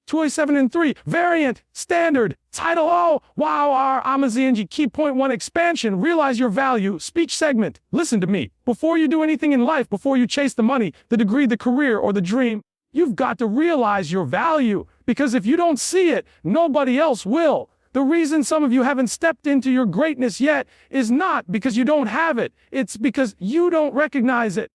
2A7 and 3, variant, standard, title, oh, wow, R, Amazianji, key point 1, expansion, realize your value, speech segment. Listen to me. Before you do anything in life, before you chase the money, the degree, the career, or the dream, you've got to realize your value. Because if you don't see it, nobody else will. The reason some of you haven't stepped into your greatness yet is not because you don't have it. It's because you don't recognize it.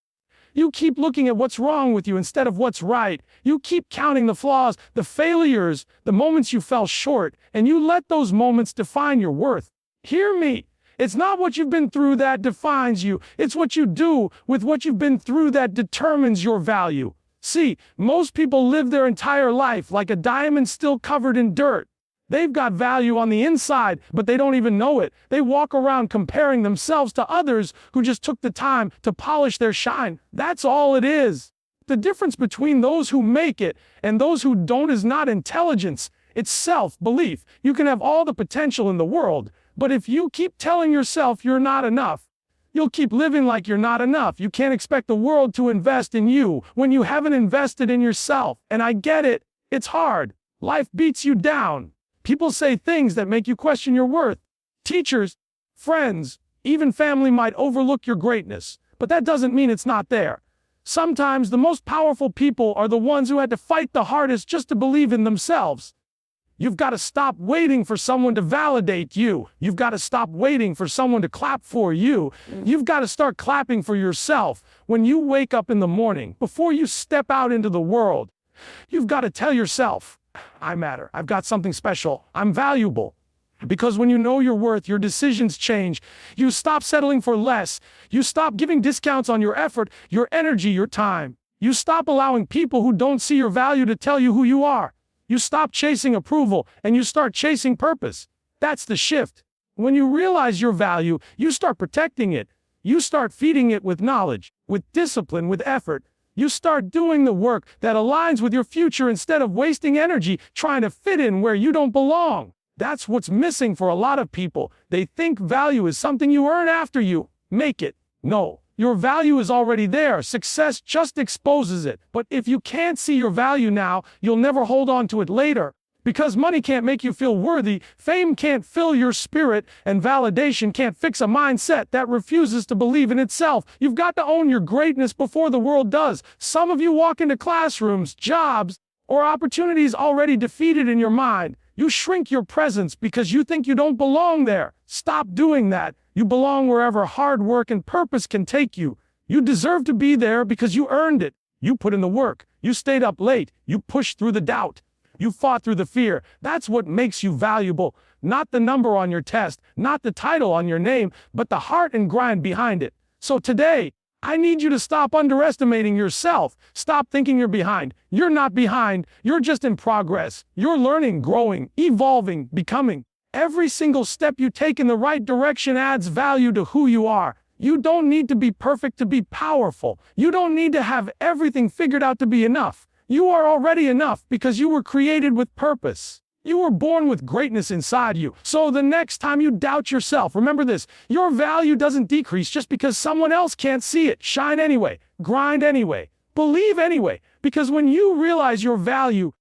You keep looking at what's wrong with you instead of what's right. You keep counting the flaws, the failures, the moments you fell short, and you let those moments define your worth. Hear me. It's not what you've been through that defines you. It's what you do with what you've been through that determines your value. See, most people live their entire life like a diamond still covered in dirt. They've got value on the inside, but they don't even know it. They walk around comparing themselves to others who just took the time to polish their shine. That's all it is. The difference between those who make it and those who don't is not intelligence. It's self-belief. You can have all the potential in the world, but if you keep telling yourself you're not enough, you'll keep living like you're not enough. You can't expect the world to invest in you when you haven't invested in yourself. And I get it. It's hard. Life beats you down. People say things that make you question your worth. Teachers, friends, even family might overlook your greatness, but that doesn't mean it's not there. Sometimes the most powerful people are the ones who had to fight the hardest just to believe in themselves. You've got to stop waiting for someone to validate you. You've got to stop waiting for someone to clap for you. You've got to start clapping for yourself when you wake up in the morning, before you step out into the world. You've got to tell yourself, I matter. I've got something special. I'm valuable. Because when you know your worth, your decisions change. You stop settling for less. You stop giving discounts on your effort, your energy, your time. You stop allowing people who don't see your value to tell you who you are. You stop chasing approval and you start chasing purpose. That's the shift. When you realize your value, you start protecting it. You start feeding it with knowledge, with discipline, with effort. You start doing the work that aligns with your future instead of wasting energy trying to fit in where you don't belong. That's what's missing for a lot of people. They think value is something you earn after you make it. No, your value is already there. Success just exposes it. But if you can't see your value now, you'll never hold on to it later. Because money can't make you feel worthy, fame can't fill your spirit, and validation can't fix a mindset that refuses to believe in itself. You've got to own your greatness before the world does. Some of you walk into classrooms, jobs, or opportunities already defeated in your mind. You shrink your presence because you think you don't belong there. Stop doing that. You belong wherever hard work and purpose can take you. You deserve to be there because you earned it. You put in the work. You stayed up late. You pushed through the doubt. You fought through the fear. That's what makes you valuable. Not the number on your test, not the title on your name, but the heart and grind behind it. So today, I need you to stop underestimating yourself. Stop thinking you're behind. You're not behind. You're just in progress. You're learning, growing, evolving, becoming. Every single step you take in the right direction adds value to who you are. You don't need to be perfect to be powerful. You don't need to have everything figured out to be enough. You are already enough because you were created with purpose. You were born with greatness inside you. So the next time you doubt yourself, remember this, your value doesn't decrease just because someone else can't see it. Shine anyway, grind anyway, believe anyway, because when you realize your value,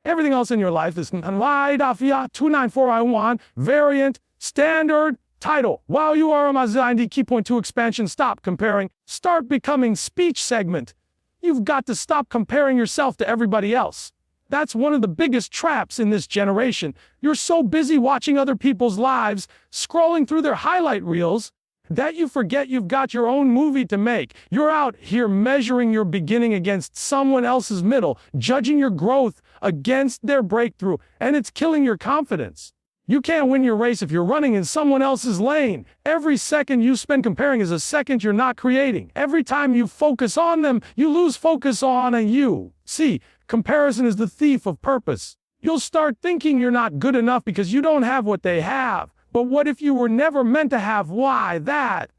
everything else in your life is 294I1, variant, standard, title. Wow, you are a Mazindi key point 2 expansion. Stop comparing. Start becoming speech segment. You've got to stop comparing yourself to everybody else. That's one of the biggest traps in this generation. You're so busy watching other people's lives, scrolling through their highlight reels, that you forget you've got your own movie to make. You're out here measuring your beginning against someone else's middle, judging your growth against their breakthrough, and it's killing your confidence. You can't win your race if you're running in someone else's lane. Every second you spend comparing is a second you're not creating. Every time you focus on them, you lose focus on you. See, comparison is the thief of purpose. You'll start thinking you're not good enough because you don't have what they have. But what if you were never meant to have why that?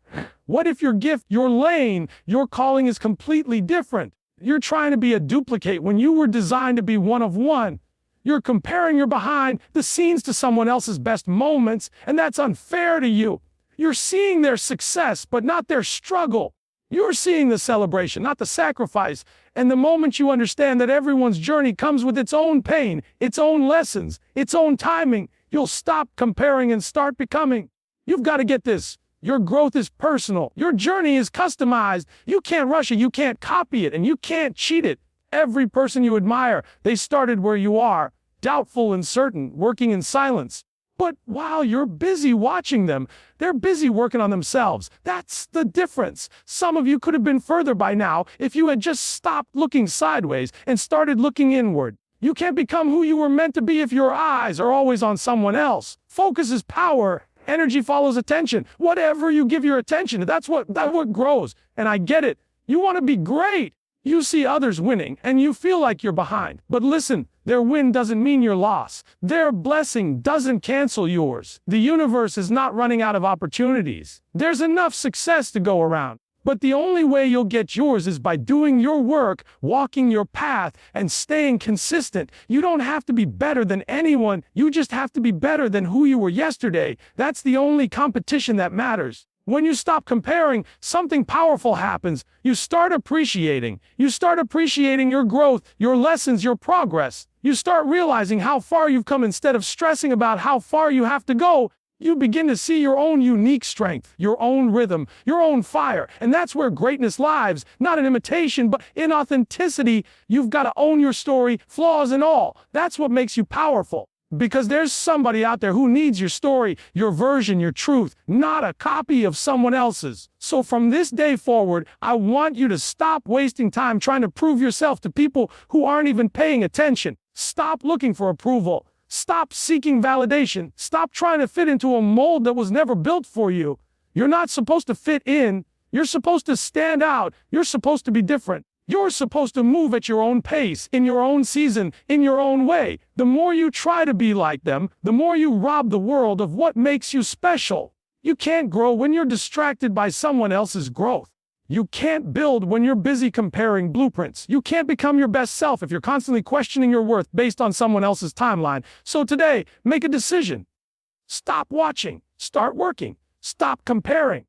What if your gift, your lane, your calling is completely different? You're trying to be a duplicate when you were designed to be one of one. You're comparing your behind the scenes to someone else's best moments, and that's unfair to you. You're seeing their success, but not their struggle. You're seeing the celebration, not the sacrifice. And the moment you understand that everyone's journey comes with its own pain, its own lessons, its own timing, you'll stop comparing and start becoming. You've got to get this. Your growth is personal. Your journey is customized. You can't rush it. You can't copy it, and you can't cheat it. Every person you admire, they started where you are, doubtful and certain, working in silence. But while you're busy watching them, they're busy working on themselves. That's the difference. Some of you could have been further by now if you had just stopped looking sideways and started looking inward. You can't become who you were meant to be if your eyes are always on someone else. Focus is power. Energy follows attention. Whatever you give your attention to, that's what grows. And I get it. You want to be great. You see others winning, and you feel like you're behind. But listen, their win doesn't mean your loss. Their blessing doesn't cancel yours. The universe is not running out of opportunities. There's enough success to go around. But the only way you'll get yours is by doing your work, walking your path, and staying consistent. You don't have to be better than anyone. You just have to be better than who you were yesterday. That's the only competition that matters. When you stop comparing, something powerful happens. You start appreciating. You start appreciating your growth, your lessons, your progress. You start realizing how far you've come instead of stressing about how far you have to go. You begin to see your own unique strength, your own rhythm, your own fire. And that's where greatness lies, not in imitation, but in authenticity. You've got to own your story, flaws and all. That's what makes you powerful. Because there's somebody out there who needs your story, your version, your truth, not a copy of someone else's. So from this day forward, I want you to stop wasting time trying to prove yourself to people who aren't even paying attention. Stop looking for approval. Stop seeking validation. Stop trying to fit into a mold that was never built for you. You're not supposed to fit in. You're supposed to stand out. You're supposed to be different. You're supposed to move at your own pace, in your own season, in your own way. The more you try to be like them, the more you rob the world of what makes you special. You can't grow when you're distracted by someone else's growth. You can't build when you're busy comparing blueprints. You can't become your best self if you're constantly questioning your worth based on someone else's timeline. So today, make a decision. Stop watching. Start working. Stop comparing.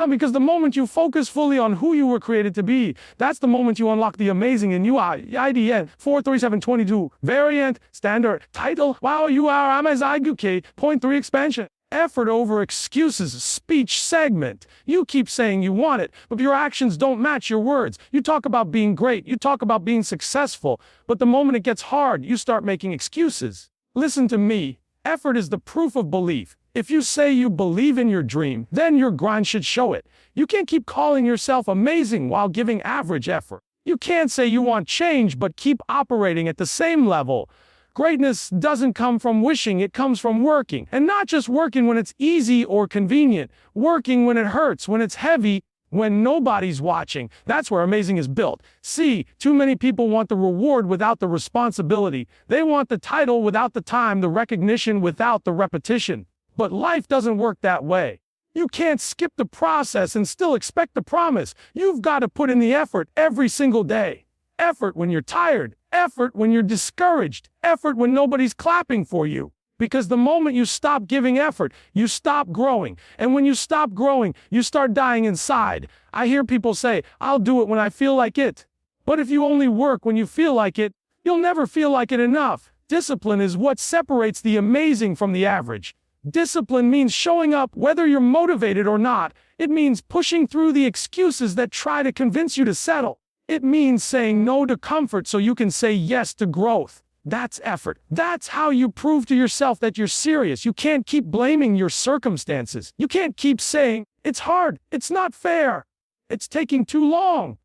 Because the moment you focus fully on who you were created to be, that's the moment you unlock the amazing in you. IDN 43722 variant standard title. Wow, you are Amaziguke. Point 3 expansion. Effort over excuses, speech segment. You keep saying you want it, but your actions don't match your words. You talk about being great, you talk about being successful, but the moment it gets hard, you start making excuses. Listen to me. Effort is the proof of belief. If you say you believe in your dream, then your grind should show it. You can't keep calling yourself amazing while giving average effort. You can't say you want change but keep operating at the same level. Greatness doesn't come from wishing, it comes from working. And not just working when it's easy or convenient. Working when it hurts, when it's heavy, when nobody's watching. That's where amazing is built. See, too many people want the reward without the responsibility. They want the title without the time, the recognition without the repetition. But life doesn't work that way. You can't skip the process and still expect the promise. You've got to put in the effort every single day. Effort when you're tired. Effort when you're discouraged. Effort when nobody's clapping for you. Because the moment you stop giving effort, you stop growing. And when you stop growing, you start dying inside. I hear people say, I'll do it when I feel like it. But if you only work when you feel like it, you'll never feel like it enough. Discipline is what separates the amazing from the average. Discipline means showing up whether you're motivated or not. It means pushing through the excuses that try to convince you to settle. It means saying no to comfort so you can say yes to growth. That's effort. That's how you prove to yourself that you're serious. You can't keep blaming your circumstances. You can't keep saying, it's hard, it's not fair, it's taking too long.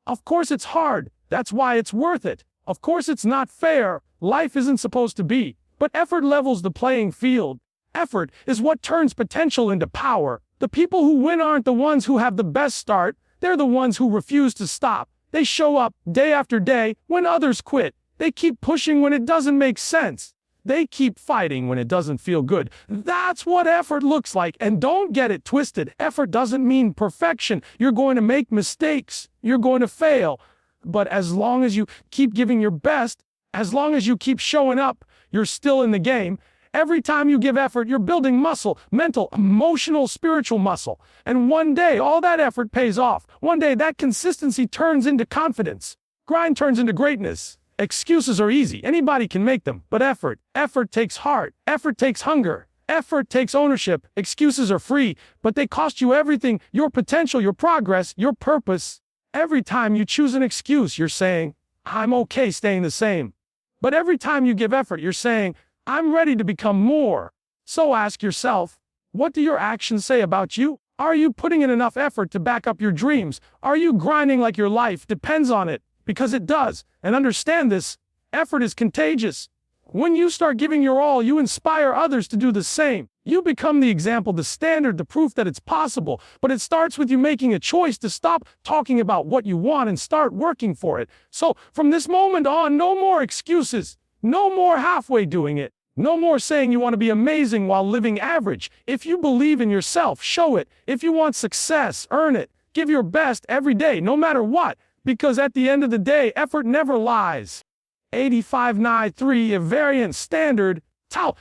Of course it's hard. That's why it's worth it. Of course it's not fair. Life isn't supposed to be. But effort levels the playing field. Effort is what turns potential into power. The people who win aren't the ones who have the best start. They're the ones who refuse to stop. They show up day after day when others quit. They keep pushing when it doesn't make sense. They keep fighting when it doesn't feel good. That's what effort looks like. And don't get it twisted. Effort doesn't mean perfection. You're going to make mistakes. You're going to fail. But as long as you keep giving your best, as long as you keep showing up, you're still in the game. Every time you give effort, you're building muscle, mental, emotional, spiritual muscle. And one day, all that effort pays off. One day, that consistency turns into confidence. Grind turns into greatness. Excuses are easy. Anybody can make them. But effort takes heart. Effort takes hunger. Effort takes ownership. Excuses are free, but they cost you everything: your potential, your progress, your purpose. Every time you choose an excuse, you're saying, I'm okay staying the same. But every time you give effort, you're saying, I'm ready to become more. So ask yourself, what do your actions say about you? Are you putting in enough effort to back up your dreams? Are you grinding like your life depends on it? Because it does. And understand this, effort is contagious. When you start giving your all, you inspire others to do the same. You become the example, the standard, the proof that it's possible. But it starts with you making a choice to stop talking about what you want and start working for it. So from this moment on, no more excuses. No more halfway doing it. No more saying you want to be amazing while living average. If you believe in yourself, show it. If you want success, earn it. Give your best every day, no matter what. Because at the end of the day, effort never lies. 8593 variant standard. Title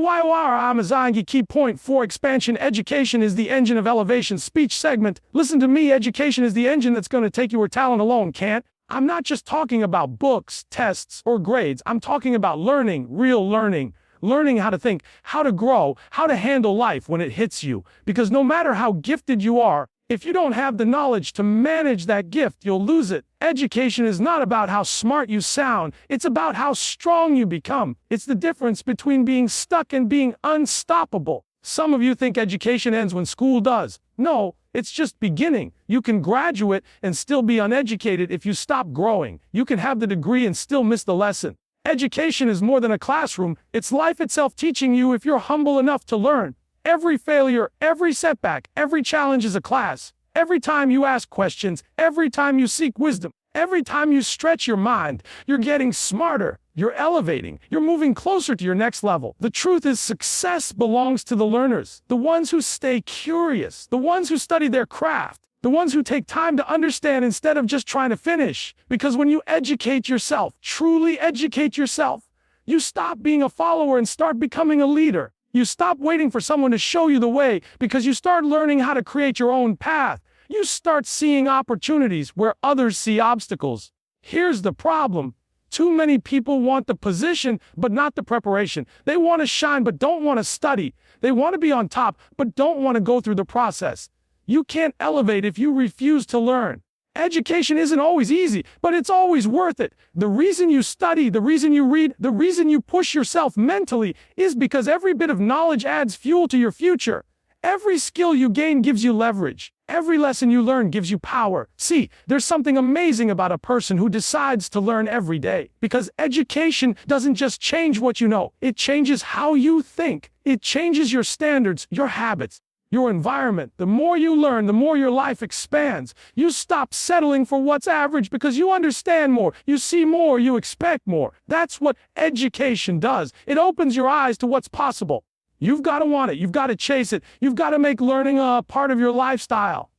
Amazon key point 4 expansion. Education is the engine of elevation. Speech segment. Listen to me, education is the engine that's going to take you where talent alone can't. I'm not just talking about books, tests, or grades. I'm talking about learning, real learning. Learning how to think, how to grow, how to handle life when it hits you. Because no matter how gifted you are, if you don't have the knowledge to manage that gift, you'll lose it. Education is not about how smart you sound. It's about how strong you become. It's the difference between being stuck and being unstoppable. Some of you think education ends when school does. No, it's just beginning. You can graduate and still be uneducated if you stop growing. You can have the degree and still miss the lesson. Education is more than a classroom. It's life itself teaching you if you're humble enough to learn. Every failure, every setback, every challenge is a class. Every time you ask questions, every time you seek wisdom, every time you stretch your mind, you're getting smarter, you're elevating, you're moving closer to your next level. The truth is, success belongs to the learners, the ones who stay curious, the ones who study their craft, the ones who take time to understand instead of just trying to finish. Because when you educate yourself, truly educate yourself, you stop being a follower and start becoming a leader. You stop waiting for someone to show you the way because you start learning how to create your own path. You start seeing opportunities where others see obstacles. Here's the problem. Too many people want the position, but not the preparation. They want to shine, but don't want to study. They want to be on top, but don't want to go through the process. You can't elevate if you refuse to learn. Education isn't always easy, but it's always worth it. The reason you study, the reason you read, the reason you push yourself mentally is because every bit of knowledge adds fuel to your future. Every skill you gain gives you leverage. Every lesson you learn gives you power. See, there's something amazing about a person who decides to learn every day. Because education doesn't just change what you know, it changes how you think. It changes your standards, your habits, your environment. The more you learn, the more your life expands. You stop settling for what's average because you understand more, you see more, you expect more. That's what education does. It opens your eyes to what's possible. You've got to want it. You've got to chase it. You've got to make learning a part of your lifestyle.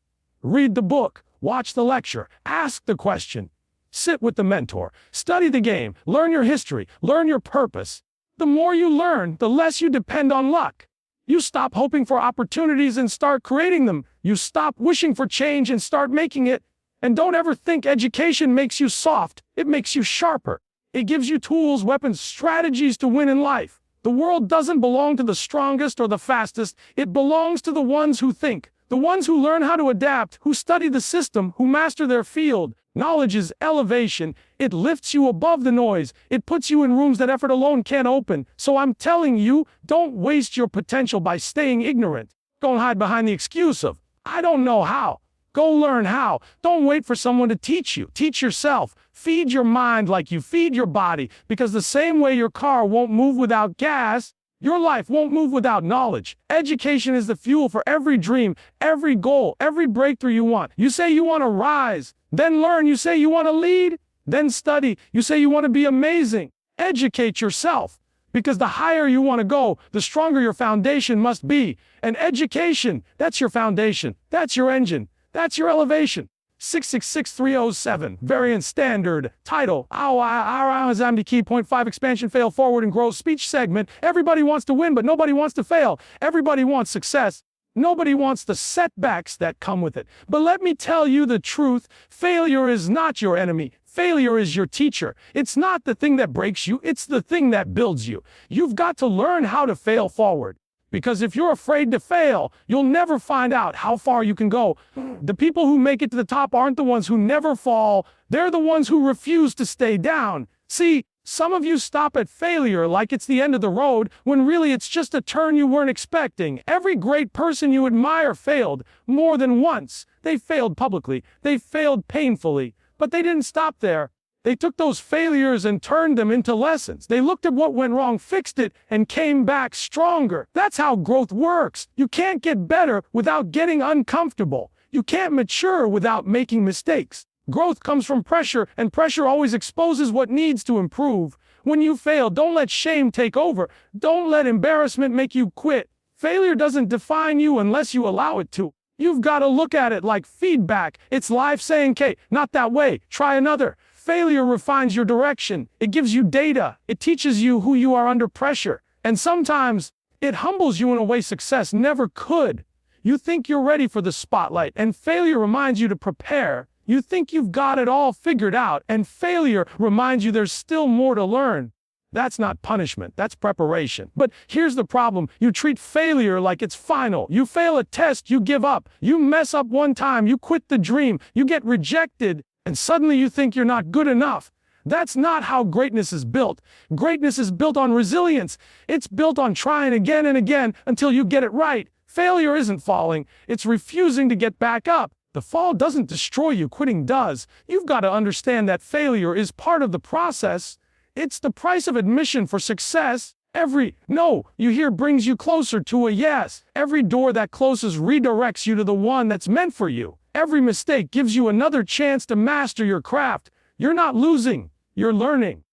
Read the book, watch the lecture, ask the question, sit with the mentor, study the game, learn your history, learn your purpose. The more you learn, the less you depend on luck. You stop hoping for opportunities and start creating them. You stop wishing for change and start making it. And don't ever think education makes you soft. It makes you sharper. It gives you tools, weapons, strategies to win in life. The world doesn't belong to the strongest or the fastest. It belongs to the ones who think, the ones who learn how to adapt, who study the system, who master their field. Knowledge is elevation. It lifts you above the noise. It puts you in rooms that effort alone can't open. So I'm telling you, don't waste your potential by staying ignorant. Don't hide behind the excuse of, I don't know how. Go learn how. Don't wait for someone to teach you. Teach yourself. Feed your mind like you feed your body, because the same way your car won't move without gas, your life won't move without knowledge. Education is the fuel for every dream, every goal, every breakthrough you want. You say you want to rise, then learn. You say you want to lead, then study. You say you want to be amazing. Educate yourself, because the higher you want to go, the stronger your foundation must be. And education, that's your foundation. That's your engine. That's your elevation. 666307. Variant standard. Title. Our key point 5 expansion fail forward and grow speech segment. Everybody wants to win, but nobody wants to fail. Everybody wants success. Nobody wants the setbacks that come with it. But let me tell you the truth. Failure is not your enemy. Failure is your teacher. It's not the thing that breaks you. It's the thing that builds you. You've got to learn how to fail forward. Because if you're afraid to fail, you'll never find out how far you can go. The people who make it to the top aren't the ones who never fall. They're the ones who refuse to stay down. See, some of you stop at failure like it's the end of the road, when really it's just a turn you weren't expecting. Every great person you admire failed more than once. They failed publicly. They failed painfully. But they didn't stop there. They took those failures and turned them into lessons. They looked at what went wrong, fixed it, and came back stronger. That's how growth works. You can't get better without getting uncomfortable. You can't mature without making mistakes. Growth comes from pressure, and pressure always exposes what needs to improve. When you fail, don't let shame take over. Don't let embarrassment make you quit. Failure doesn't define you unless you allow it to. You've got to look at it like feedback. It's life saying, "Okay, not that way. Try another." Failure refines your direction. It gives you data. It teaches you who you are under pressure. And sometimes it humbles you in a way success never could. You think you're ready for the spotlight, and failure reminds you to prepare. You think you've got it all figured out, and failure reminds you there's still more to learn. That's not punishment, that's preparation. But here's the problem. You treat failure like it's final. You fail a test, you give up. You mess up one time, you quit the dream. You get rejected, and suddenly you think you're not good enough. That's not how greatness is built. Greatness is built on resilience. It's built on trying again and again until you get it right. Failure isn't falling, it's refusing to get back up. The fall doesn't destroy you, quitting does. You've got to understand that failure is part of the process. It's the price of admission for success. Every no you hear brings you closer to a yes. Every door that closes redirects you to the one that's meant for you. Every mistake gives you another chance to master your craft. You're not losing, you're learning.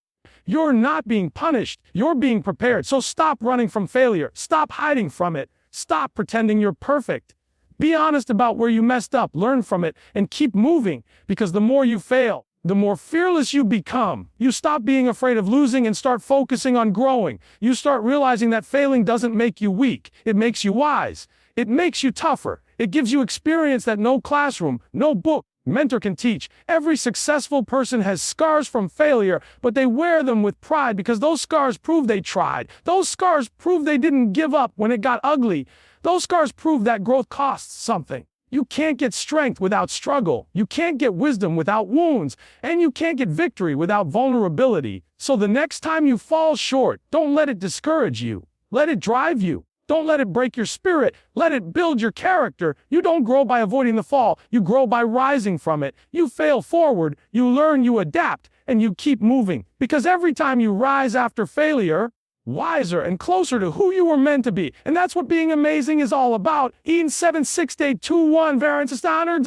You're not being punished, you're being prepared. So stop running from failure. Stop hiding from it. Stop pretending you're perfect. Be honest about where you messed up, learn from it, and keep moving. Because the more you fail, the more fearless you become. You stop being afraid of losing and start focusing on growing. You start realizing that failing doesn't make you weak. It makes you wise. It makes you tougher. It gives you experience that no classroom, no book, mentor can teach. Every successful person has scars from failure, but they wear them with pride because those scars prove they tried. Those scars prove they didn't give up when it got ugly. Those scars prove that growth costs something. You can't get strength without struggle. You can't get wisdom without wounds. And you can't get victory without vulnerability. So the next time you fall short, don't let it discourage you. Let it drive you. Don't let it break your spirit. Let it build your character. You don't grow by avoiding the fall. You grow by rising from it. You fail forward. You learn, you adapt, and you keep moving. Because every time you rise after failure, wiser and closer to who you were meant to be. And that's what being amazing is all about. Eden 76821 variance standard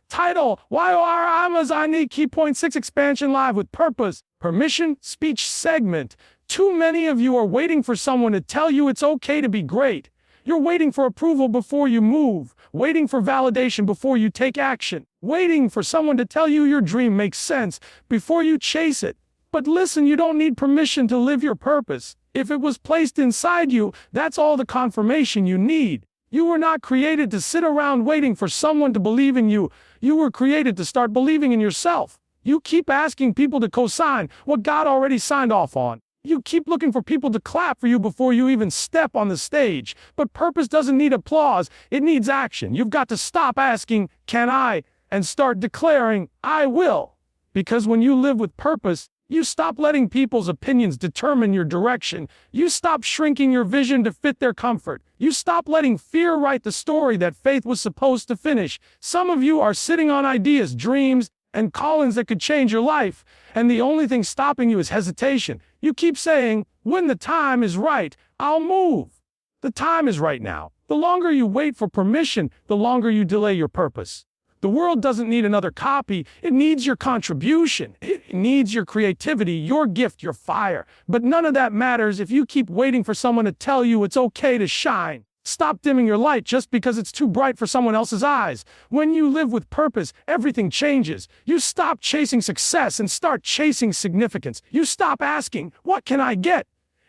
title Amazon key point 6 expansion live with purpose. Permission speech segment. Too many of you are waiting for someone to tell you it's okay to be great. You're waiting for approval before you move, waiting for validation before you take action, waiting for someone to tell you your dream makes sense before you chase it. But listen, you don't need permission to live your purpose. If it was placed inside you, that's all the confirmation you need. You were not created to sit around waiting for someone to believe in you. You were created to start believing in yourself. You keep asking people to co-sign what God already signed off on. You keep looking for people to clap for you before you even step on the stage. But purpose doesn't need applause, it needs action. You've got to stop asking, "Can I?" and start declaring, "I will." Because when you live with purpose, you stop letting people's opinions determine your direction. You stop shrinking your vision to fit their comfort. You stop letting fear write the story that faith was supposed to finish. Some of you are sitting on ideas, dreams, and callings that could change your life, and the only thing stopping you is hesitation. You keep saying, "When the time is right, I'll move." The time is right now. The longer you wait for permission, the longer you delay your purpose. The world doesn't need another copy. It needs your contribution. It needs your creativity, your gift, your fire. But none of that matters if you keep waiting for someone to tell you it's okay to shine. Stop dimming your light just because it's too bright for someone else's eyes. When you live with purpose, everything changes. You stop chasing success and start chasing significance. You stop asking, "What can I get?"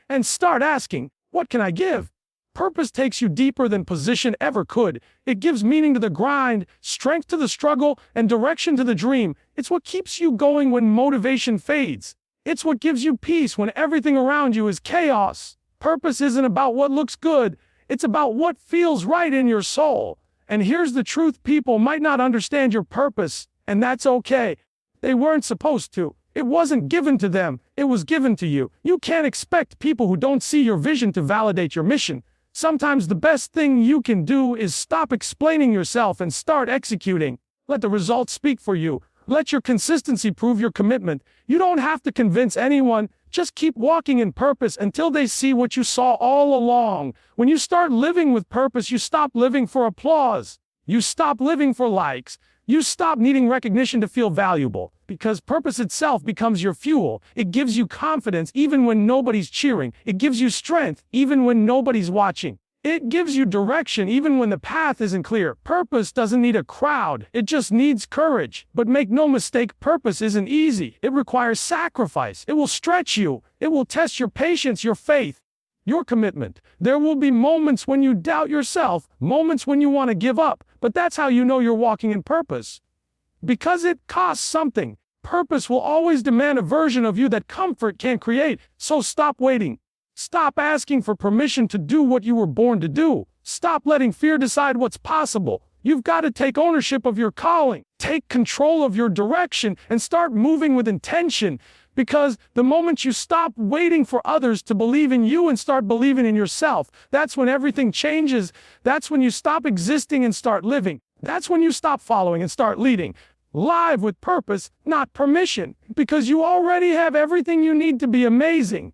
and start asking, "What can I give?" Purpose takes you deeper than position ever could. It gives meaning to the grind, strength to the struggle, and direction to the dream. It's what keeps you going when motivation fades. It's what gives you peace when everything around you is chaos. Purpose isn't about what looks good. It's about what feels right in your soul. And here's the truth: people might not understand your purpose, and that's okay. They weren't supposed to. It wasn't given to them. It was given to you. You can't expect people who don't see your vision to validate your mission. Sometimes the best thing you can do is stop explaining yourself and start executing. Let the results speak for you. Let your consistency prove your commitment. You don't have to convince anyone. Just keep walking in purpose until they see what you saw all along. When you start living with purpose, you stop living for applause. You stop living for likes. You stop needing recognition to feel valuable, because purpose itself becomes your fuel. It gives you confidence even when nobody's cheering. It gives you strength even when nobody's watching. It gives you direction even when the path isn't clear. Purpose doesn't need a crowd. It just needs courage. But make no mistake, purpose isn't easy. It requires sacrifice. It will stretch you. It will test your patience, your faith, your commitment. There will be moments when you doubt yourself, moments when you want to give up, but that's how you know you're walking in purpose. Because it costs something. Purpose will always demand a version of you that comfort can't create, so stop waiting. Stop asking for permission to do what you were born to do. Stop letting fear decide what's possible. You've got to take ownership of your calling, take control of your direction, and start moving with intention. Because the moment you stop waiting for others to believe in you and start believing in yourself, that's when everything changes. That's when you stop existing and start living. That's when you stop following and start leading. Live with purpose, not permission, because you already have everything you need to be amazing.